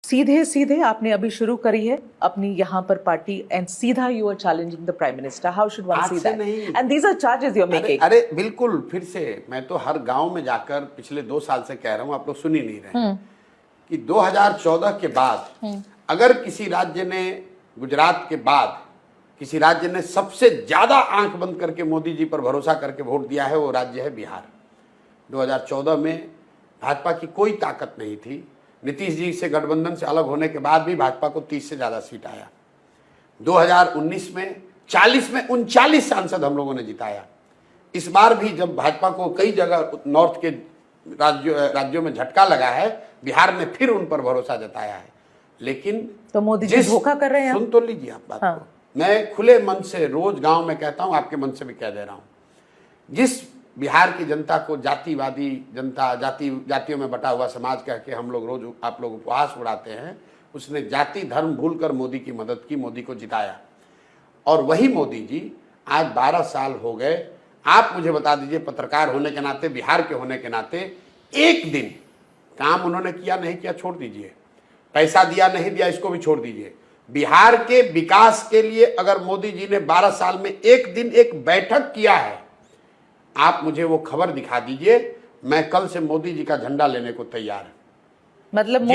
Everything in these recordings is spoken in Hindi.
सीधे सीधे आपने अभी शुरू करी है अपनी यहाँ पर पार्टी एंड सीधा you are challenging the prime minister. How should one see that? And these are charges you are making. अरे बिल्कुल, फिर से मैं तो हर गांव में जाकर पिछले 2 साल से कह रहा हूं, आप लोग सुन ही नहीं रहे कि 2014 के बाद अगर किसी राज्य ने, गुजरात के बाद किसी राज्य ने सबसे ज्यादा आंख बंद करके मोदी जी पर भरोसा करके वोट दिया है, वो राज्य है बिहार. 2014 में भाजपा की कोई ताकत नहीं थी. नीतीश जी से गठबंधन से अलग होने के बाद भी भाजपा को 30 से ज्यादा सीट आया. 2019 में 40 में 39 सांसद हम लोगों ने जिताया. इस बार भी जब भाजपा को कई जगह नॉर्थ के राज्यों में झटका लगा है, बिहार ने फिर उन पर भरोसा जताया है. लेकिन तो मोदी जी धोखा कर रहे हैं. सुन तो लीजिए आप बात को. मैं खुले मन से रोज गांव में कहता हूं, आपके मन से भी कह दे रहा हूं, जिस बिहार की जनता को जातिवादी जनता, जातियों में बटा हुआ समाज कह के हम लोग रोज आप लोग उपहास उड़ाते हैं, उसने जाति धर्म भूलकर मोदी की मदद की, मोदी को जिताया. और वही मोदी जी आज 12 साल हो गए. आप मुझे बता दीजिए, पत्रकार होने के नाते, बिहार के होने के नाते, एक दिन काम उन्होंने किया नहीं किया छोड़ दीजिए, पैसा दिया नहीं दिया इसको भी छोड़ दीजिए, बिहार के विकास के लिए अगर मोदी जी ने 12 साल में एक दिन एक बैठक किया है, आप मुझे वो खबर दिखा दीजिए. मैं कल से मोदी जी का झंडा लेने को तैयार हूं. मतलब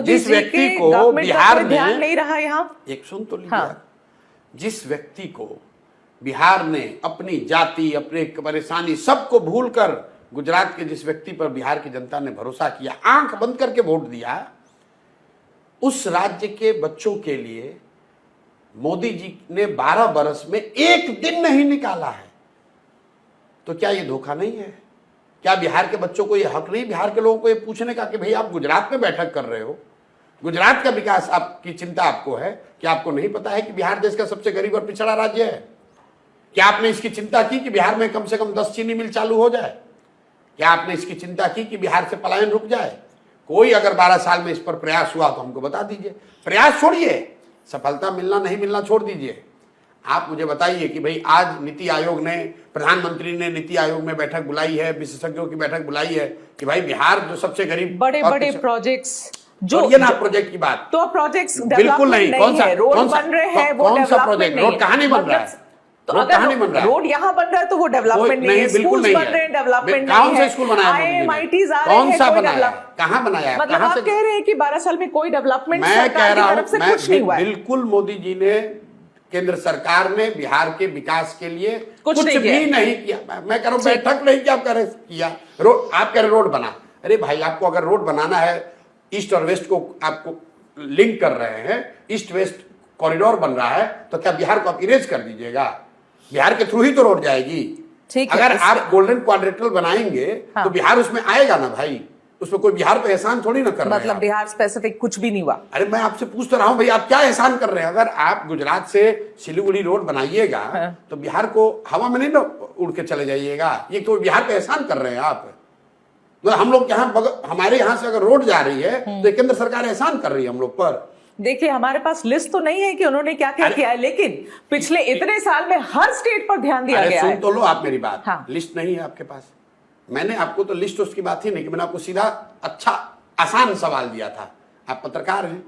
जिस व्यक्ति को बिहार में ध्यान नहीं रहा, यहाँ एक सुन तो लीजिए. जिस व्यक्ति को बिहार ने अपनी जाति, अपने परेशानी सबको भूलकर, गुजरात के जिस व्यक्ति पर बिहार की जनता ने भरोसा किया, आंख बंद करके वोट दिया, उस राज्य के बच्चों के लिए मोदी जी ने 12 बरस में एक दिन नहीं निकाला है. तो क्या ये धोखा नहीं है? क्या बिहार के बच्चों को ये हक नहीं, बिहार के लोगों को ये पूछने का कि भाई आप गुजरात में बैठक कर रहे हो, गुजरात का विकास आपकी चिंता आपको है, क्या आपको नहीं पता है कि बिहार देश का सबसे गरीब और पिछड़ा राज्य है? क्या आपने इसकी चिंता की कि बिहार में कम से कम 10 चीनी मिल चालू हो जाए? क्या आपने इसकी चिंता की कि बिहार से पलायन रुक जाए? कोई अगर 12 साल में इस पर प्रयास हुआ तो हमको बता दीजिए. प्रयास छोड़िए, सफलता मिलना नहीं मिलना छोड़ दीजिए. आप मुझे बताइए कि भाई आज नीति आयोग ने, प्रधानमंत्री ने नीति आयोग में बैठक बुलाई है, विशेषज्ञों की बैठक बुलाई है कि भाई बिहार जो सबसे गरीब, बड़े बड़े प्रोजेक्ट्स, जो ये ना प्रोजेक्ट की बात, तो प्रोजेक्ट्स बिल्कुल नहीं. कौन सा रोड बन रहे हैं, वो कौन सा प्रोजेक्ट? रोड कहाँ नहीं बन रहा है? तो अगर रोड यहाँ बन रहा है तो वो डेवलपमेंट नहीं है. बिल्कुल नहीं बन रहे हैं, डेवलपमेंट कौन सा स्कूल बनाया? IIMITs आ रहे कौन हैं, सा बनाया? कहाँ बनाया? मतलब आप कह रहे हैं कि 12 साल में कोई डेवलपमेंट मैं कह रहा हूँ, कुछ नहीं हुआ. बिल्कुल मोदी जी ने, केंद्र सरकार ने बिहार के विकास के लिए कुछ भी नहीं किया. मैं कह रहा हूँ बैठक नहीं किया, आप कह रहे किया. रोड, आप कह रहे रोड बना. अरे भाई, आपको अगर रोड बनाना है, ईस्ट और वेस्ट को आपको लिंक कर रहे हैं, ईस्ट वेस्ट कॉरिडोर बन रहा है, तो क्या बिहार को आप इरेज कर दीजिएगा? बिहार के थ्रू ही तो रोड जाएगी. अगर आप गोल्डन क्वाड्रेंटल बनाएंगे तो बिहार उसमें आएगा ना भाई. उसमें कोई बिहार पे एहसान थोड़ी ना कर रहे हैं. मतलब बिहार स्पेसिफिक कुछ भी नहीं हुआ. अरे मैं आपसे पूछ तो रहा हूं भाई, आप क्या एहसान कर रहे हैं? अगर आप गुजरात से सिलीगुड़ी रोड बनाइएगा तो बिहार को हवा में नहीं ना उड़ के चले जाइएगा. ये तो बिहार पे एहसान कर रहे हैं आप. तो हम लोग यहाँ, हमारे यहाँ से अगर रोड जा रही है तो केंद्र सरकार एहसान कर रही है हम लोग पर. देखिए, हमारे पास लिस्ट तो नहीं है कि उन्होंने क्या क्या किया है, लेकिन पिछले इतने साल में हर स्टेट पर ध्यान दिया गया है. सुन तो लो आप मेरी बात. लिस्ट नहीं है आपके पास. मैंने आपको तो लिस्ट उसकी बात ही नहीं कि मैंने आपको सीधा अच्छा आसान सवाल दिया था. आप पत्रकार हैं,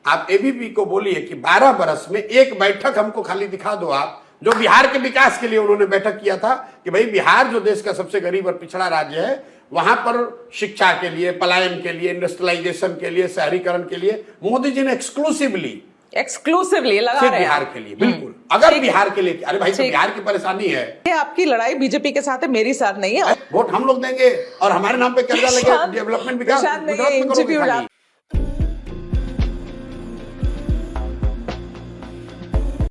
आप एबीपी को बोलिए कि 12 बरस में एक बैठक हमको खाली दिखा दो आप, जो बिहार के विकास के लिए उन्होंने बैठक किया था कि भाई बिहार जो देश का सबसे गरीब और पिछड़ा राज्य है, वहां पर शिक्षा के लिए, पलायन के लिए, इंडस्ट्रियलाइजेशन के लिए, शहरीकरण के लिए मोदी जी ने एक्सक्लूसिवली लगा रहे हैं बिहार के लिए. बिल्कुल, अगर बिहार के लिए, अरे भाई तो बिहार की परेशानी है. ये आपकी लड़ाई बीजेपी के साथ है, मेरी साथ नहीं है. वोट हम लोग देंगे और हमारे नाम पे कर्जा लगे, डेवलपमेंट विकास